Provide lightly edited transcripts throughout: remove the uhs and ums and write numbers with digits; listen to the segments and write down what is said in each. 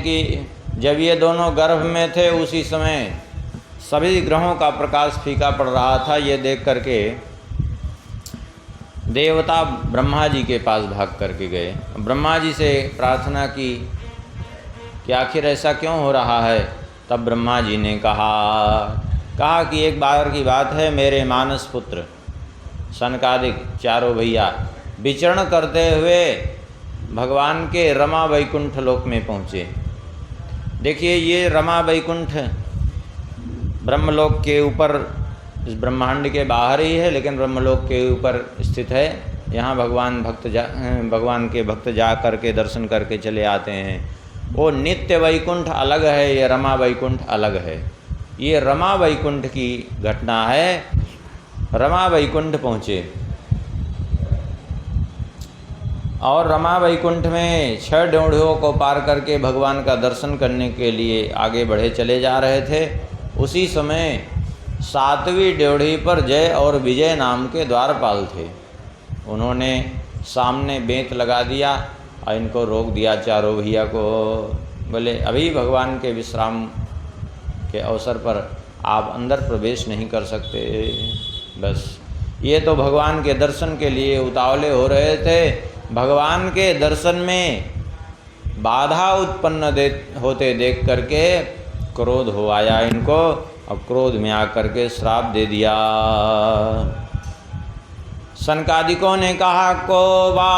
कि जब ये दोनों गर्भ में थे उसी समय सभी ग्रहों का प्रकाश फीका पड़ रहा था। ये देख करके देवता ब्रह्मा जी के पास भाग करके गए। ब्रह्मा जी से प्रार्थना की कि आखिर ऐसा क्यों हो रहा है। तब ब्रह्मा जी ने कहा कि एक बार की बात है, मेरे मानस पुत्र सनकादिक चारों भैया विचरण करते हुए भगवान के रमा वैकुंठ लोक में पहुँचे। देखिए, ये रमा वैकुंठ ब्रह्मलोक के ऊपर, इस ब्रह्मांड के बाहर ही है, लेकिन ब्रह्मलोक के ऊपर स्थित है। यहाँ भगवान के भक्त जा करके दर्शन करके चले आते हैं। वो नित्य वैकुंठ अलग है, ये रमा वैकुंठ अलग है। ये रमा वैकुंठ की घटना है। रमा वैकुंठ पहुँचे और रमा वैकुंठ में 6 ड्योढ़ियों को पार करके भगवान का दर्शन करने के लिए आगे बढ़े चले जा रहे थे। उसी समय 7वीं ड्योढ़ी पर जय और विजय नाम के द्वारपाल थे। उन्होंने सामने बेंत लगा दिया और इनको रोक दिया चारों भैया को। बोले, अभी भगवान के विश्राम के अवसर पर आप अंदर प्रवेश नहीं कर सकते। बस ये तो भगवान के दर्शन के लिए उतावले हो रहे थे। भगवान के दर्शन में बाधा उत्पन्न होते देख करके क्रोध हो आया इनको, और क्रोध में आकर के श्राप दे दिया। सनकादिकों ने कहा, को वा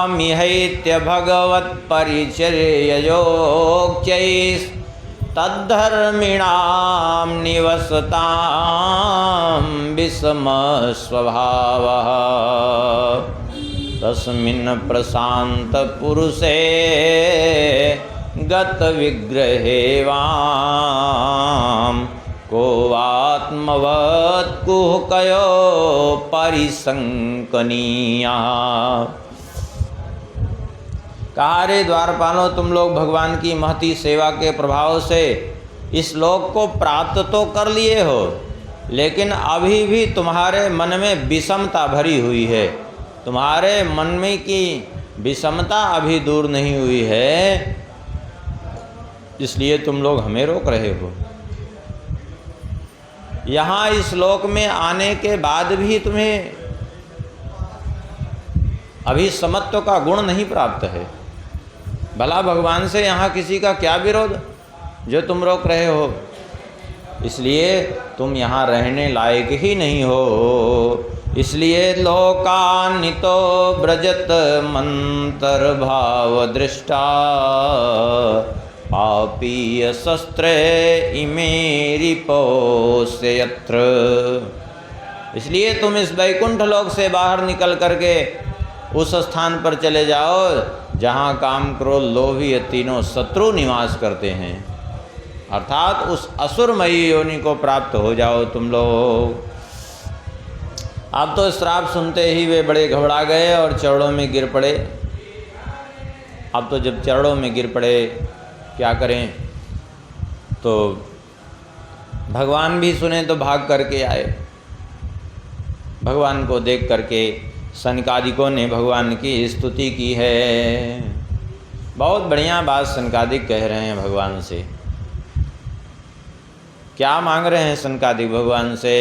मिहैत्य भगवत परिचर्ययोक्तैः तद्धर्मिणां निवसतां विषम स्वभावः तस्मिन् प्रशांत पुरुषे गत विग्रहे वाम को आत्मवत् कुहकयो परिसंकनीया। कहा, रे द्वारपालों, तुम लोग भगवान की महती सेवा के प्रभाव से इस लोक को प्राप्त तो कर लिए हो, लेकिन अभी भी तुम्हारे मन में विषमता भरी हुई है। तुम्हारे मन में की विषमता अभी दूर नहीं हुई है, इसलिए तुम लोग हमें रोक रहे हो। यहाँ इस लोक में आने के बाद भी तुम्हें अभी समत्व का गुण नहीं प्राप्त है। भला भगवान से यहाँ किसी का क्या विरोध जो तुम रोक रहे हो। इसलिए तुम यहाँ रहने लायक ही नहीं हो। इसलिए लोकान्नितो व्रजत मंतर भाव दृष्टा पापीय शस्त्रे इमेरि पोस्य यत्र। इसलिए तुम इस वैकुंठ लोक से बाहर निकल करके उस स्थान पर चले जाओ जहाँ काम क्रोध लोभ ये तीनों शत्रु निवास करते हैं, अर्थात उस असुरमयी योनि को प्राप्त हो जाओ तुम लोग। अब तो श्राप सुनते ही वे बड़े घबरा गए और चरणों में गिर पड़े। अब तो जब चरणों में गिर पड़े क्या करें, तो भगवान भी सुने तो भाग करके आए। भगवान को देख करके सनकादिकों ने भगवान की स्तुति की है। बहुत बढ़िया बात सनकादिक कह रहे हैं भगवान से। क्या मांग रहे हैं सनकादिक भगवान से?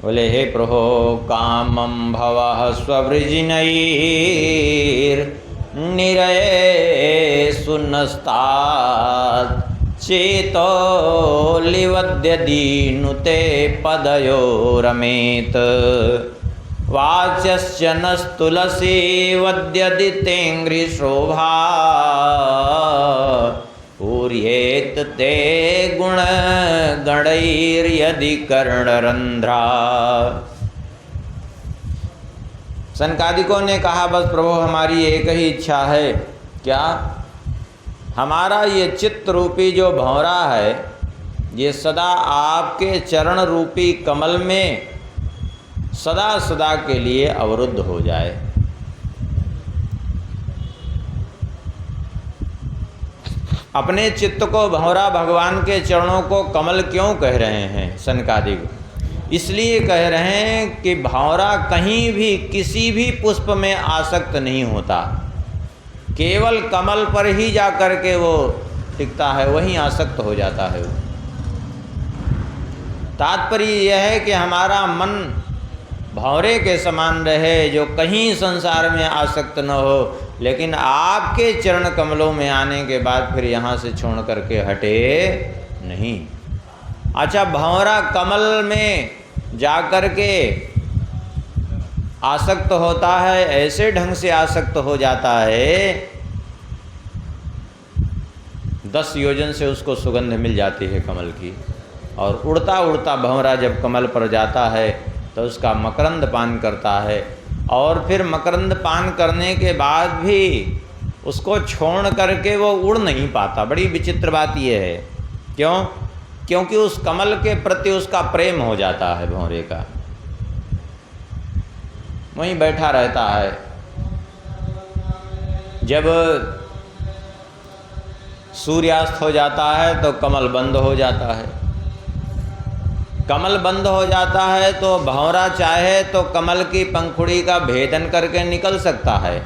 बोले, हे प्रभो कामं भवः स्ववृजिनैर्निरये सुनस्तात् चेतो लिवद्यदीनुते पदयो रमेत वाच्यश्च नस्तुलसी वद्यदितेङ्घ्रि शोभा पूर्येत ते गुण गणैर्यदि कर्णरंध्रा। सनकादिकों ने कहा, बस प्रभु हमारी एक ही इच्छा है। क्या? हमारा ये चित्त रूपी जो भंवरा है ये सदा आपके चरण रूपी कमल में सदा सदा के लिए अवरुद्ध हो जाए। अपने चित्त को भंवरा भगवान के चरणों को कमल क्यों कह रहे हैं सनकादिक? इसलिए कह रहे हैं कि भंवरा कहीं भी किसी भी पुष्प में आसक्त नहीं होता। केवल कमल पर ही जा कर के वो टिकता है, वहीं आसक्त हो जाता है वो। तात्पर्य यह है कि हमारा मन भंवरे के समान रहे, जो कहीं संसार में आसक्त न हो, लेकिन आपके चरण कमलों में आने के बाद फिर यहाँ से छोड़ करके हटे नहीं। अच्छा, भंवरा कमल में जा कर के आसक्त होता है, ऐसे ढंग से आसक्त हो जाता है 10 योजन से उसको सुगंध मिल जाती है कमल की, और उड़ता उड़ता भंवरा जब कमल पर जाता है तो उसका मकरंद पान करता है, और फिर मकरंद पान करने के बाद भी उसको छोड़ करके वो उड़ नहीं पाता। बड़ी विचित्र बात यह है। क्यों? क्योंकि उस कमल के प्रति उसका प्रेम हो जाता है भंवरे का, वहीं बैठा रहता है। जब सूर्यास्त हो जाता है तो कमल बंद हो जाता है। कमल बंद हो जाता है तो भंवरा चाहे तो कमल की पंखुड़ी का भेदन करके निकल सकता है,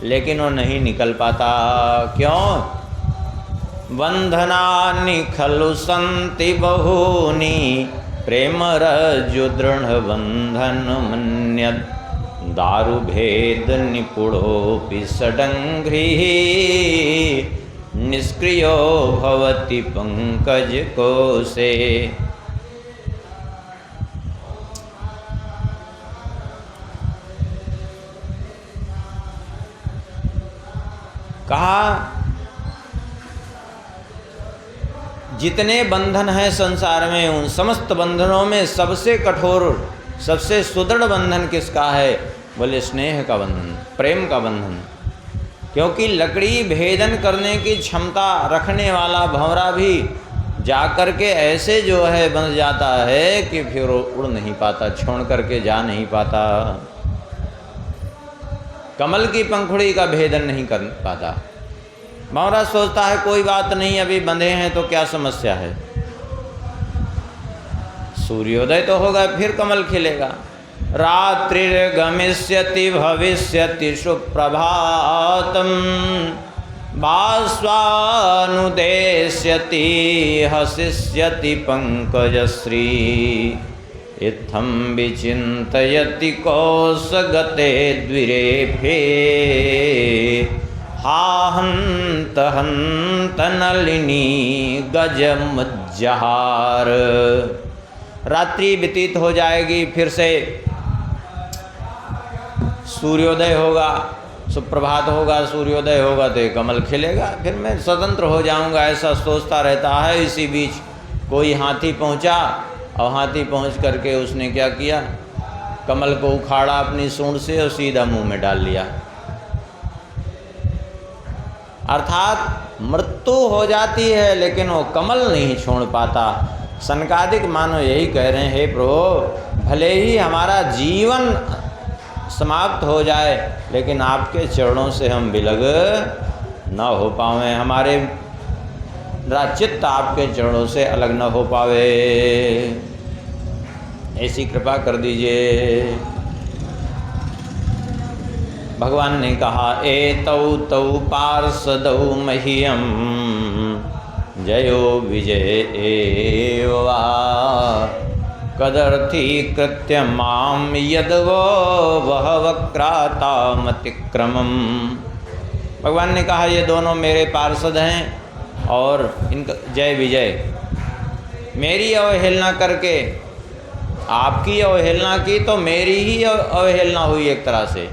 लेकिन वो नहीं निकल पाता। क्यों? बंधनानि खलु सन्ति बहूनि प्रेम रज्जु दृढ़ बंधन मन्यत् दारु भेद निपुणोऽपि षडङ्घ्रिः निष्क्रियो भवति पंकज कोशे। कहा जितने बंधन हैं संसार में, उन समस्त बंधनों में सबसे कठोर, सबसे सुदृढ़ बंधन किसका है? बोले स्नेह का बंधन, प्रेम का बंधन। क्योंकि लकड़ी भेदन करने की क्षमता रखने वाला भंवरा भी जा कर के ऐसे जो है बंध जाता है कि फिर उड़ नहीं पाता, छोड़ करके जा नहीं पाता, कमल की पंखुड़ी का भेदन नहीं कर पाता। भंवरा सोचता है कोई बात नहीं, अभी बंधे हैं तो क्या समस्या है, सूर्योदय तो होगा फिर कमल खिलेगा। रात्रिर्गमिष्यति भविष्यति सुप्रभातम् बाष्पानुदेश्यति हसिष्यति पंकजश्री इत्थं विचिन्तयति कौसगते द्विरेफे हा हन्त हन्त नलिनी गजमुज्जहार। रात्रि व्यतीत हो जाएगी, फिर से सूर्योदय होगा, सुप्रभात होगा, सूर्योदय होगा तो ये कमल खिलेगा, फिर मैं स्वतंत्र हो जाऊंगा, ऐसा सोचता रहता है। इसी बीच कोई हाथी पहुंचा, और हाथी पहुंच करके उसने क्या किया, कमल को उखाड़ा अपनी सूंड से और सीधा मुंह में डाल लिया। अर्थात मृत्यु हो जाती है लेकिन वो कमल नहीं छोड़ पाता। सनकादिक मानो यही कह रहे हैं, हे प्रभु, भले ही हमारा जीवन समाप्त हो जाए लेकिन आपके चरणों से हम विलग न हो पावे, हमारे चित्त आपके चरणों से अलग न हो पावे, ऐसी कृपा कर दीजिए। भगवान ने कहा, एतौ तौ पार्षदौ मह्यम जयो विजय एवा कदर्थी कृत्य माम यदवो वह वक्रातामतिक्रमम्। भगवान ने कहा, ये दोनों मेरे पार्षद हैं और इनका जय विजय, मेरी अवहेलना करके आपकी अवहेलना की तो मेरी ही अवहेलना हुई एक तरह से।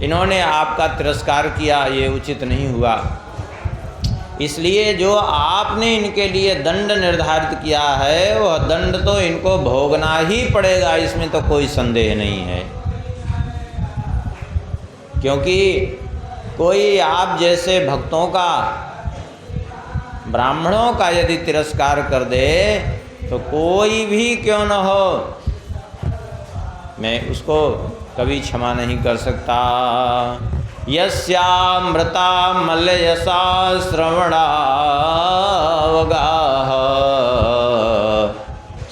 इन्होंने आपका तिरस्कार किया, ये उचित नहीं हुआ, इसलिए जो आपने इनके लिए दंड निर्धारित किया है वह दंड तो इनको भोगना ही पड़ेगा, इसमें तो कोई संदेह नहीं है। क्योंकि कोई आप जैसे भक्तों का, ब्राह्मणों का यदि तिरस्कार कर दे तो कोई भी क्यों न हो, मैं उसको कभी क्षमा नहीं कर सकता। यस्यामृता मलयसा श्रवणावगाः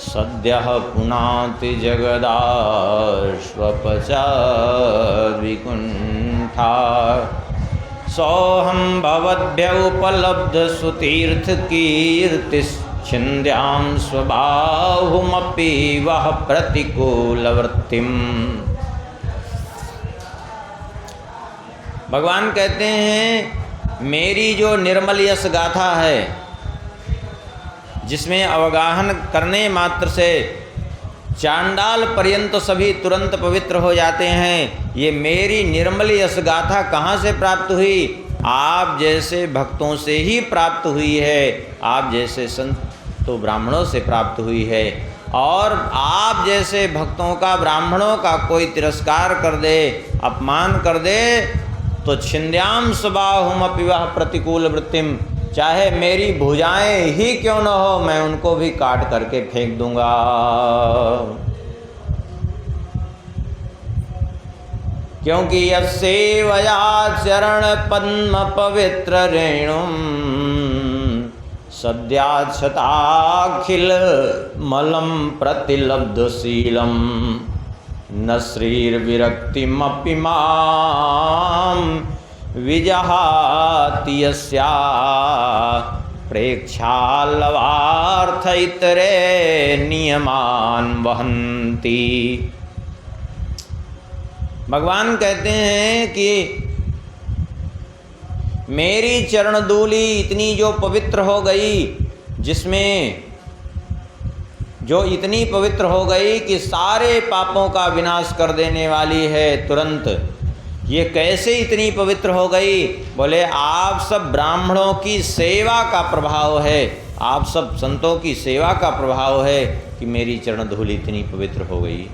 स सद्यः पुनाति जगदाश्वपचाद्विकुण्ठा सोऽहं भवद्भ्य उपलब्धसुतीर्थकीर्तिश्छिन्द्यां स्वबाहुमपि वः प्रतिकूलवृत्तिम्। भगवान कहते हैं मेरी जो निर्मल यश गाथा है, जिसमें अवगाहन करने मात्र से चांडाल पर्यंत सभी तुरंत पवित्र हो जाते हैं, ये मेरी निर्मल यश गाथा कहाँ से प्राप्त हुई? आप जैसे भक्तों से ही प्राप्त हुई है, आप जैसे संतों ब्राह्मणों से प्राप्त हुई है। और आप जैसे भक्तों का, ब्राह्मणों का कोई तिरस्कार कर दे, अपमान कर दे, तो छिन्द्याम स्वबाहुमपि वः प्रतिकूल वृत्तिम, चाहे मेरी भुजाएं ही क्यों न हो, मैं उनको भी काट करके फेंक दूंगा। क्योंकि यस्सेवया चरण पद्म पवित्र रेणुम सद्याक्षताखिल मलम प्रतिलब्धशीलम न श्रीर्विरक्तिमपि मां विजहाति यस्या प्रेक्षालवार्थ इतरे नियमान वहन्ति। भगवान कहते हैं कि मेरी चरण धूलि इतनी जो पवित्र हो गई, जिसमें जो इतनी पवित्र हो गई कि सारे पापों का विनाश कर देने वाली है तुरंत। ये कैसे इतनी पवित्र हो गई? बोले आप सब ब्राह्मणों की सेवा का प्रभाव है, आप सब संतों की सेवा का प्रभाव है कि मेरी चरण धूलि इतनी पवित्र हो गई।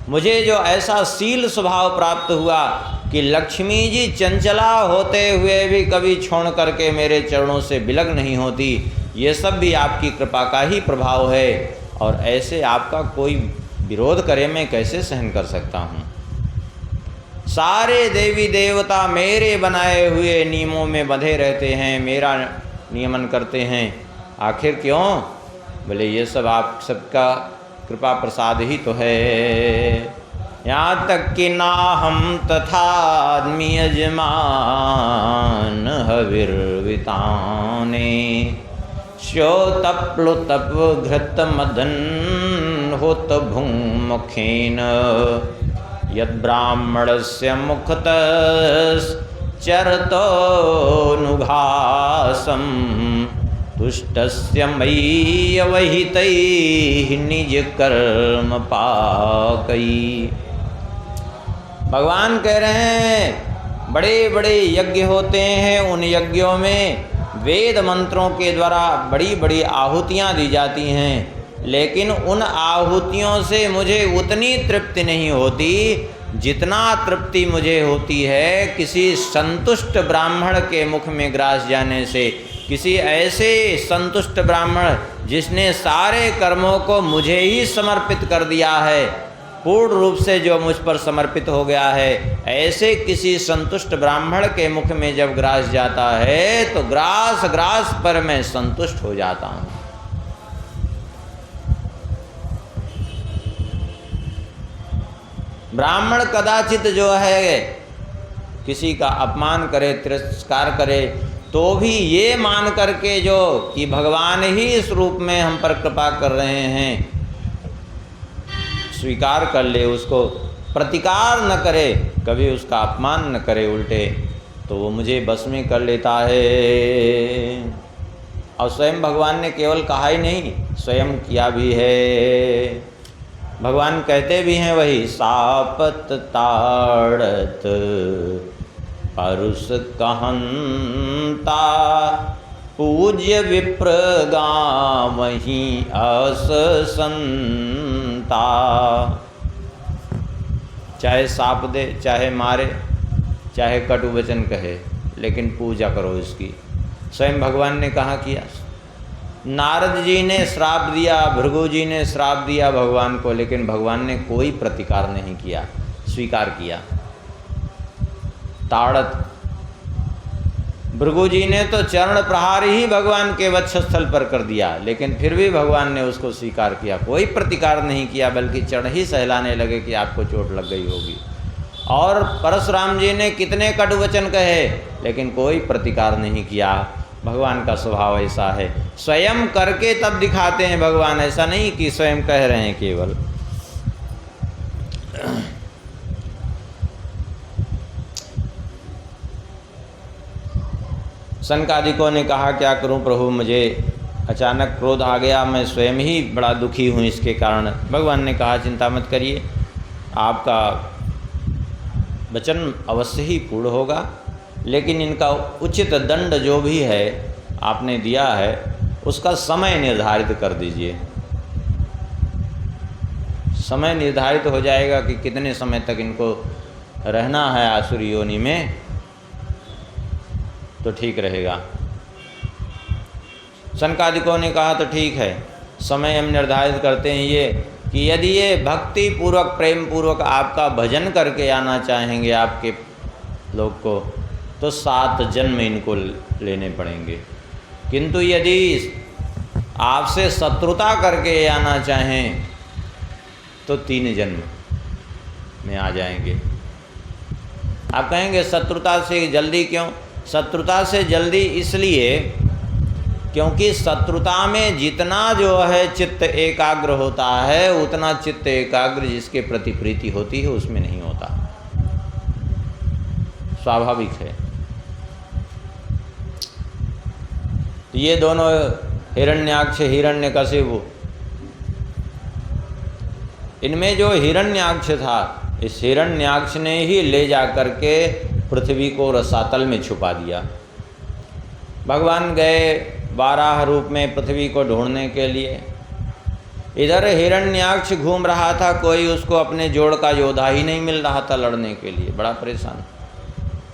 मुझे जो ऐसा शील स्वभाव प्राप्त हुआ कि लक्ष्मी जी चंचला होते हुए भी कभी छोड़ करके मेरे चरणों से बिलग नहीं होती, ये सब भी आपकी कृपा का ही प्रभाव है। और ऐसे आपका कोई विरोध करे मैं कैसे सहन कर सकता हूँ? सारे देवी देवता मेरे बनाए हुए नियमों में बंधे रहते हैं, मेरा नियमन करते हैं, आखिर क्यों? बोले ये सब आप सबका कृपा प्रसाद ही तो है। यहाँ तक कि ना हम तथाद्मी यजमान हविर्विताने श्योतप्लुतप घृत मदन होत भूमुखेन यद्ब्राह्मणस्य मुखतश्चरतोऽनुघासं तुष्टस्य मयि अवहितैः निज कर्म पाकैः। भगवान कह रहे हैं बड़े बड़े यज्ञ होते हैं, उन यज्ञों में वेद मंत्रों के द्वारा बड़ी बड़ी आहुतियाँ दी जाती हैं, लेकिन उन आहुतियों से मुझे उतनी तृप्ति नहीं होती जितना तृप्ति मुझे होती है किसी संतुष्ट ब्राह्मण के मुख में ग्रास जाने से। किसी ऐसे संतुष्ट ब्राह्मण जिसने सारे कर्मों को मुझे ही समर्पित कर दिया है, पूर्ण रूप से जो मुझ पर समर्पित हो गया है, ऐसे किसी संतुष्ट ब्राह्मण के मुख में जब ग्रास जाता है तो ग्रास ग्रास पर मैं संतुष्ट हो जाता हूँ। ब्राह्मण कदाचित जो है किसी का अपमान करे, तिरस्कार करे, तो भी ये मान करके जो कि भगवान ही इस रूप में हम पर कृपा कर रहे हैं, स्वीकार कर ले, उसको प्रतिकार न करे, कभी उसका अपमान न करे उल्टे, तो वो मुझे बस में कर लेता है। और स्वयं भगवान ने केवल कहा ही नहीं, स्वयं किया भी है। भगवान कहते भी हैं वही, सापत ताड़त परुष कहंता पूज्य विप्र गावहीं अस संता। चाहे साप दे, चाहे मारे, चाहे कटु वचन कहे, लेकिन पूजा करो इसकी। स्वयं भगवान ने कहा किया। नारद जी ने श्राप दिया, भृगु जी ने श्राप दिया भगवान को, लेकिन भगवान ने कोई प्रतिकार नहीं किया, स्वीकार किया। ताड़त भृगु जी ने तो चरण प्रहार ही भगवान के वक्षस्थल पर कर दिया, लेकिन फिर भी भगवान ने उसको स्वीकार किया, कोई प्रतिकार नहीं किया, बल्कि चढ़ ही सहलाने लगे कि आपको चोट लग गई होगी। और परशुराम जी ने कितने कटु वचन कहे, लेकिन कोई प्रतिकार नहीं किया। भगवान का स्वभाव ऐसा है, स्वयं करके तब दिखाते हैं भगवान, ऐसा नहीं कि स्वयं कह रहे हैं केवल। सनकादिकों ने कहा क्या करूं प्रभु, मुझे अचानक क्रोध आ गया, मैं स्वयं ही बड़ा दुखी हूं इसके कारण। भगवान ने कहा चिंता मत करिए, आपका वचन अवश्य ही पूर्ण होगा, लेकिन इनका उचित दंड जो भी है आपने दिया है उसका समय निर्धारित कर दीजिए। समय निर्धारित हो जाएगा कि कितने समय तक इनको रहना है आसुरी योनि में, तो ठीक रहेगा। सनकादिकों ने कहा तो ठीक है, समय हम निर्धारित करते हैं ये कि यदि ये भक्ति पूर्वक प्रेम पूर्वक आपका भजन करके आना चाहेंगे आपके लोग को, तो 7 जन्म इनको लेने पड़ेंगे, किंतु यदि आपसे शत्रुता करके आना चाहें तो 3 जन्म में आ जाएंगे। आप कहेंगे शत्रुता से जल्दी क्यों? शत्रुता से जल्दी इसलिए क्योंकि शत्रुता में जितना जो है चित्त एकाग्र होता है, उतना चित्त एकाग्र जिसके प्रति प्रीति होती है उसमें नहीं होता, स्वाभाविक है। ये दोनों हिरण्याक्ष हिरण्यकशिपु, इनमें जो हिरण्याक्ष था, इस हिरण्याक्ष ने ही ले जा करके पृथ्वी को रसातल में छुपा दिया। भगवान गए वाराह रूप में पृथ्वी को ढूंढने के लिए। इधर हिरण्याक्ष घूम रहा था, कोई उसको अपने जोड़ का योद्धा ही नहीं मिल रहा था लड़ने के लिए, बड़ा परेशान।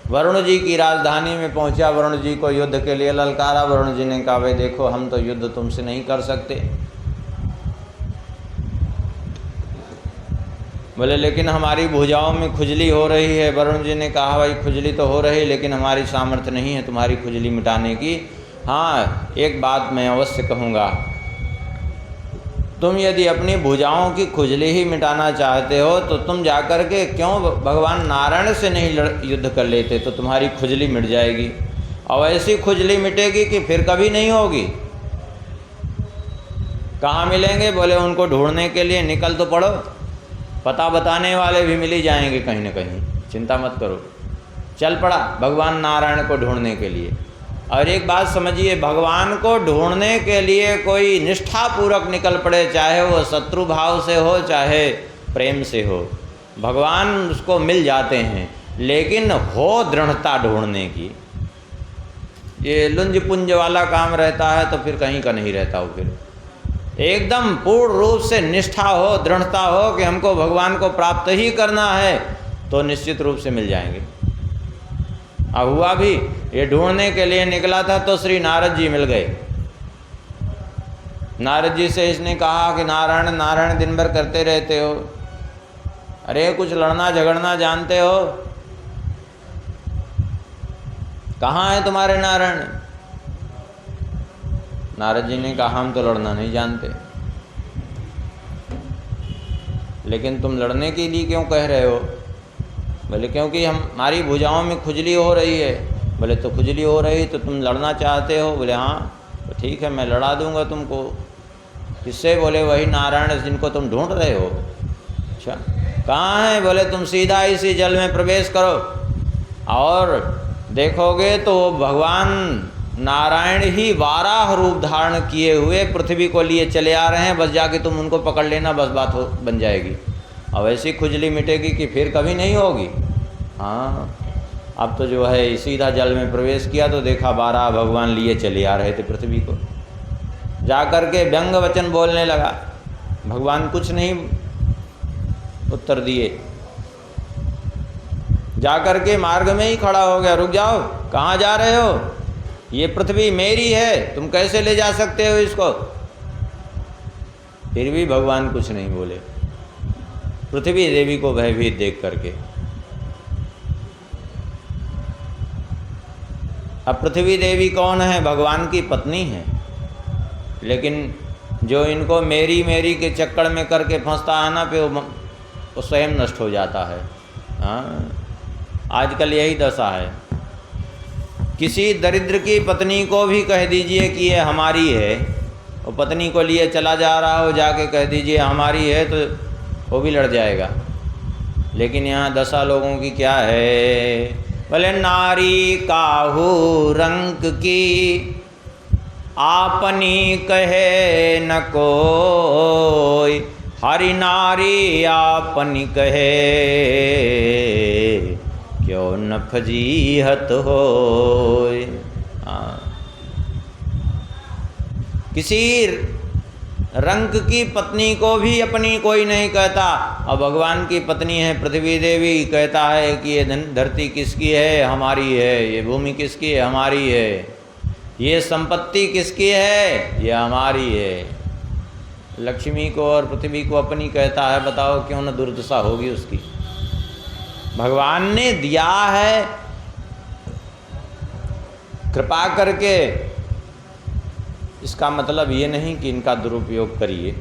वरुण जी की राजधानी में पहुंचा, वरुण जी को युद्ध के लिए ललकारा। वरुण जी ने कहा भाई देखो, हम तो युद्ध तुमसे नहीं कर सकते। बोले लेकिन हमारी भुजाओं में खुजली हो रही है। वरुण जी ने कहा भाई खुजली तो हो रही है, लेकिन हमारी सामर्थ्य नहीं है तुम्हारी खुजली मिटाने की। हाँ, एक बात मैं अवश्य कहूँगा, तुम यदि अपनी भुजाओं की खुजली ही मिटाना चाहते हो तो तुम जाकर के क्यों भगवान नारायण से नहीं युद्ध कर लेते, तो तुम्हारी खुजली मिट जाएगी। और ऐसी खुजली मिटेगी कि फिर कभी नहीं होगी। कहाँ मिलेंगे? बोले उनको ढूंढने के लिए निकल तो पड़ो, पता बताने वाले भी मिल ही जाएंगे कहीं न कहीं, चिंता मत करो। चल पड़ा भगवान नारायण को ढूंढने के लिए। और एक बात समझिए, भगवान को ढूंढने के लिए कोई निष्ठापूर्वक निकल पड़े, चाहे वो शत्रु भाव से हो चाहे प्रेम से हो, भगवान उसको मिल जाते हैं, लेकिन हो दृढ़ता ढूंढने की। ये लुंज पुंज वाला काम रहता है तो फिर कहीं का नहीं रहता हो। फिर एकदम पूर्ण रूप से निष्ठा हो, दृढ़ता हो कि हमको भगवान को प्राप्त ही करना है, तो निश्चित रूप से मिल जाएंगे। अब हुआ भी, ये ढूंढने के लिए निकला था तो श्री नारद जी मिल गए। नारद जी से इसने कहा कि नारायण नारायण दिन भर करते रहते हो, अरे कुछ लड़ना झगड़ना जानते हो? कहाँ है तुम्हारे नारायण? नारद जी ने कहा हम तो लड़ना नहीं जानते। लेकिन तुम लड़ने के लिए क्यों कह रहे हो? बोले क्योंकि हमारी भुजाओं में खुजली हो रही है। बोले तो खुजली हो रही तो तुम लड़ना चाहते हो? बोले हाँ, तो ठीक है मैं लड़ा दूंगा तुमको। किससे? बोले वही नारायण जिनको तुम ढूंढ रहे हो। अच्छा, कहाँ है? बोले तुम सीधा इसी जल में प्रवेश करो और देखोगे तो भगवान नारायण ही वाराह रूप धारण किए हुए पृथ्वी को लिए चले आ रहे हैं, बस जाके तुम उनको पकड़ लेना, बस बात हो बन जाएगी। अब ऐसी खुजली मिटेगी कि फिर कभी नहीं होगी। हाँ, अब तो जो है सीधा जल में प्रवेश किया तो देखा वाराह भगवान लिए चले आ रहे थे पृथ्वी को। जा कर के व्यंग वचन बोलने लगा, भगवान कुछ नहीं उत्तर दिए। जा कर के मार्ग में ही खड़ा हो गया, रुक जाओ, कहाँ जा रहे हो? ये पृथ्वी मेरी है, तुम कैसे ले जा सकते हो इसको? फिर भी भगवान कुछ नहीं बोले, पृथ्वी देवी को भयभीत देख करके। अब पृथ्वी देवी कौन है? भगवान की पत्नी है, लेकिन जो इनको मेरी मेरी के चक्कर में करके फंसता है ना, पे वो स्वयं नष्ट हो जाता है। हाँ, आजकल यही दशा है। किसी दरिद्र की पत्नी को भी कह दीजिए कि ये हमारी है, वो पत्नी को लिए चला जा रहा हो, जाके कह दीजिए हमारी है, तो वो भी लड़ जाएगा। लेकिन यहाँ दशा लोगों की क्या है? बोले नारी काहू रंक की, आपनी कहे न कोई, हरि नारी आपनी कहे, क्यों न फजीहत होय। किसी रंक की पत्नी को भी अपनी कोई नहीं कहता, और भगवान की पत्नी है पृथ्वी देवी, कहता है कि ये धरती किसकी है? हमारी है। ये भूमि किसकी है? हमारी है। ये संपत्ति किसकी है? ये हमारी है। लक्ष्मी को और पृथ्वी को अपनी कहता है, बताओ क्यों न दुर्दशा होगी उसकी। भगवान ने दिया है कृपा करके, इसका मतलब ये नहीं कि इनका दुरुपयोग करिए।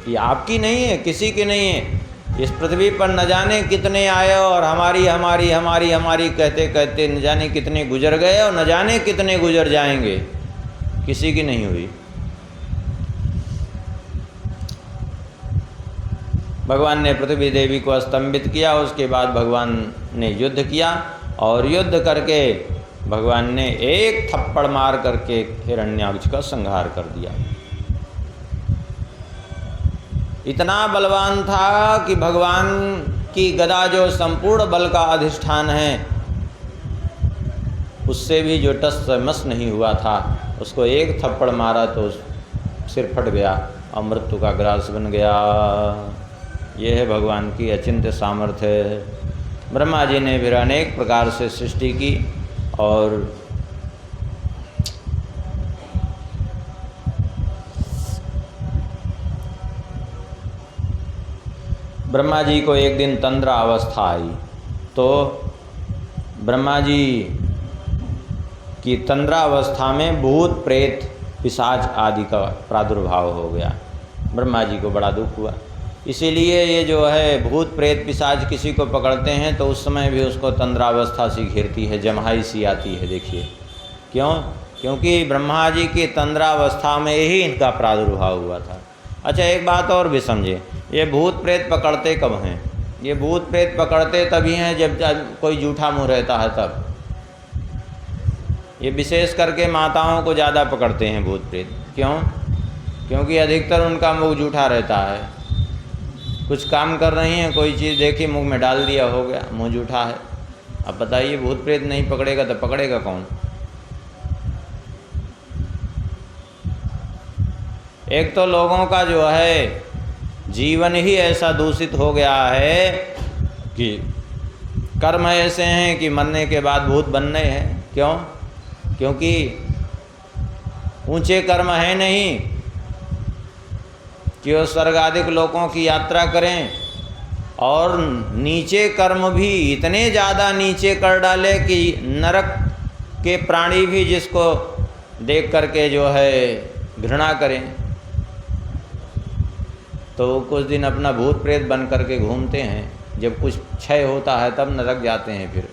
ये आपकी नहीं है, किसी की नहीं है। इस पृथ्वी पर न जाने कितने आए और हमारी हमारी हमारी हमारी कहते कहते न जाने कितने गुजर गए और न जाने कितने गुजर जाएंगे, किसी की नहीं हुई। भगवान ने पृथ्वी देवी को स्तंभित किया। उसके बाद भगवान ने युद्ध किया, और युद्ध करके भगवान ने एक थप्पड़ मार करके हिरण्याक्ष का संहार कर दिया। इतना बलवान था कि भगवान की गदा जो संपूर्ण बल का अधिष्ठान है, उससे भी जो टस मस नहीं हुआ था, उसको एक थप्पड़ मारा तो सिर फट गया और मृत्यु का ग्रास बन गया। यह है भगवान की अचिंत्य सामर्थ्य। ब्रह्मा जी ने फिर अनेक प्रकार से सृष्टि की, और ब्रह्मा जी को एक दिन तंद्रा अवस्था आई, तो ब्रह्मा जी की तंद्रा अवस्था में भूत प्रेत पिशाच आदि का प्रादुर्भाव हो गया। ब्रह्मा जी को बड़ा दुख हुआ। इसीलिए ये जो है भूत प्रेत पिशाच किसी को पकड़ते हैं तो उस समय भी उसको तंद्रावस्था सी घेरती है, जम्हाई सी आती है। देखिए क्यों? क्योंकि ब्रह्मा जी की तंद्रावस्था में ही इनका प्रादुर्भाव हुआ था। अच्छा, एक बात और भी समझे, ये भूत प्रेत पकड़ते कब हैं? ये भूत प्रेत पकड़ते तभी हैं जब कोई जूठा मुँह रहता है तब। ये विशेष करके माताओं को ज़्यादा पकड़ते हैं भूत प्रेत। क्यों? क्योंकि अधिकतर उनका मुँह जूठा रहता है। कुछ काम कर रही हैं, कोई चीज़ देखी मुंह में डाल दिया, हो गया, मुंह जूठा है। अब बताइए, भूत प्रेत नहीं पकड़ेगा तो पकड़ेगा कौन? एक तो लोगों का जो है जीवन ही ऐसा दूषित हो गया है कि कर्म ऐसे हैं कि मरने के बाद भूत बनने हैं। क्यों? क्योंकि ऊंचे कर्म है नहीं कि वो स्वर्ग आदि लोकों की यात्रा करें, और नीचे कर्म भी इतने ज़्यादा नीचे कर डाले कि नरक के प्राणी भी जिसको देख करके जो है घृणा करें। तो कुछ दिन अपना भूत प्रेत बन करके घूमते हैं, जब कुछ क्षय होता है तब नरक जाते हैं फिर।